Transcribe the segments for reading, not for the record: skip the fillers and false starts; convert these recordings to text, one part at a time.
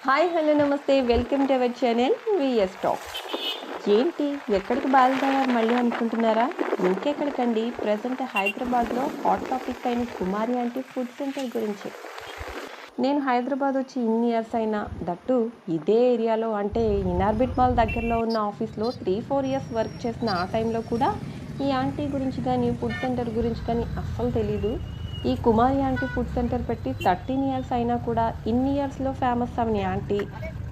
Hi hello నమస్తే welcome to our channel VS talk. ఏంటి ఎక్కడికి బయలుదేరారు మళ్ళీ అనుకుంటున్నారా? ఇంకెక్కడికండి, ప్రజెంట్ హైదరాబాద్లో హాట్ టాపిక్ అయిన కుమారి ఆంటీ ఫుడ్ సెంటర్ గురించి. నేను హైదరాబాద్ వచ్చి ఇన్ని ఇయర్స్ అయినా, దట్టు ఇదే ఏరియాలో అంటే ఇనార్బిట్ మాల్ దగ్గరలో ఉన్న ఆఫీస్లో 3-4 ఇయర్స్ వర్క్ చేసిన ఆ టైంలో కూడా ఈ ఆంటీ గురించి కానీ ఫుడ్ సెంటర్ గురించి కానీ అస్సలు తెలీదు. ఈ కుమారి ఆంటీ ఫుడ్ సెంటర్ పెట్టి 13 ఇయర్స్ అయినా కూడా ఇన్ని ఇయర్స్లో ఫేమస్ అవని aunty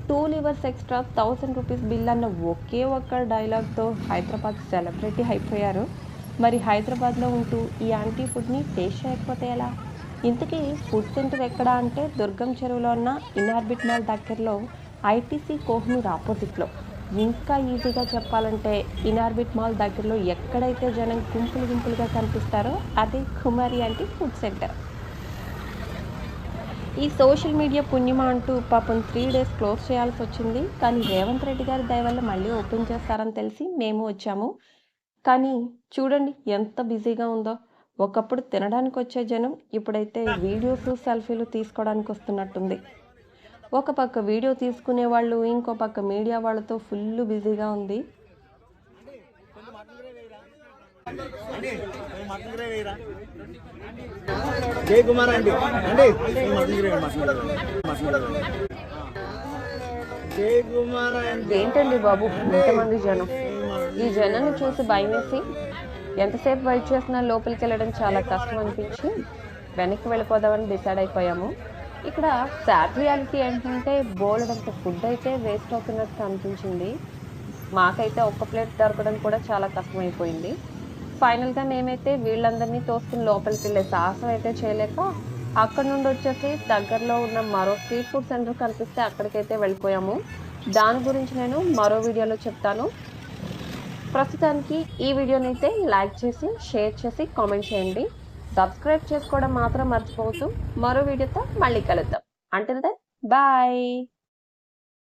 2 livers extra 1000 rupees bill అన్న ఒకే ఒక్క డైలాగ్తో హైదరాబాద్ సెలబ్రిటీ అయిపోయారు. మరి హైదరాబాద్లో ఉంటూ ఈ ఆంటీ ఫుడ్ని టేస్ట్ చేయకపోతే ఎలా? ఇంతకీ ఫుడ్ సెంటర్ ఎక్కడ అంటే దుర్గం చెరువులో ఉన్న ఇనార్బిట్ మాల్ దగ్గరలో ఐటీసీ కోహినూర్ ఆపోజిట్లో. ఇంకా ఈజీగా చెప్పాలంటే ఇనార్బిట్ మాల్ దగ్గరలో ఎక్కడైతే జనం గుంపులు గుంపులుగా కనిపిస్తారో అదే కుమారి ఆంటీ ఫుడ్ సెంటర్. ఈ సోషల్ మీడియా పుణ్యమా అంటూ పాపం 3 డేస్ క్లోజ్ చేయాల్సి వచ్చింది. కానీ రేవంత్ రెడ్డి గారి దయ వల్ల మళ్ళీ ఓపెన్ చేస్తారని తెలిసి మేము వచ్చాము. కానీ చూడండి ఎంత బిజీగా ఉందో. ఒకప్పుడు తినడానికి వచ్చే జనం ఇప్పుడైతే వీడియోస్ సెల్ఫీలు తీసుకోవడానికి వస్తున్నట్టుంది. ఒక పక్క వీడియో తీసుకునే వాళ్ళు, ఇంకో పక్క మీడియా వాళ్ళతో ఫుల్ బిజీగా ఉంది. ఏంటండి బాబు ఇంతమంది జనం? ఈ జనాన్ని చూసి భయం వేసి ఎంతసేపు వెయిట్ చేసినా లోపలికి వెళ్ళడం చాలా కష్టం అనిపించి వెనక్కి వెళ్ళిపోదామని డిసైడ్ అయిపోయాము. ఇక్కడ సాడ్ రియాలిటీ ఏంటంటే బోలెడంత ఫుడ్ అయితే వేస్ట్ అవుతున్నట్టు అనిపించింది. మాకైతే ఒక్క ప్లేట్ దొరకడం కూడా చాలా కష్టమైపోయింది. ఫైనల్గా మేమైతే వీళ్ళందరినీ తోసుకుని లోపలికి వెళ్ళే సాహసం అయితే చేయలేక అక్కడ నుండి వచ్చేసి దగ్గరలో ఉన్న మరో స్ట్రీట్ ఫుడ్ సెంటర్ కనిపిస్తే అక్కడికైతే వెళ్ళిపోయాము. దాని గురించి నేను మరో వీడియోలో చెప్తాను. ప్రస్తుతానికి ఈ వీడియోని అయితే లైక్ చేసి, షేర్ చేసి, కామెంట్ చేయండి. సబ్స్క్రైబ్ చేసుకోవడం మాత్రం మర్చిపోవద్దు. మరో వీడియోతో మళ్ళీ కలుద్దాం. Until then bye.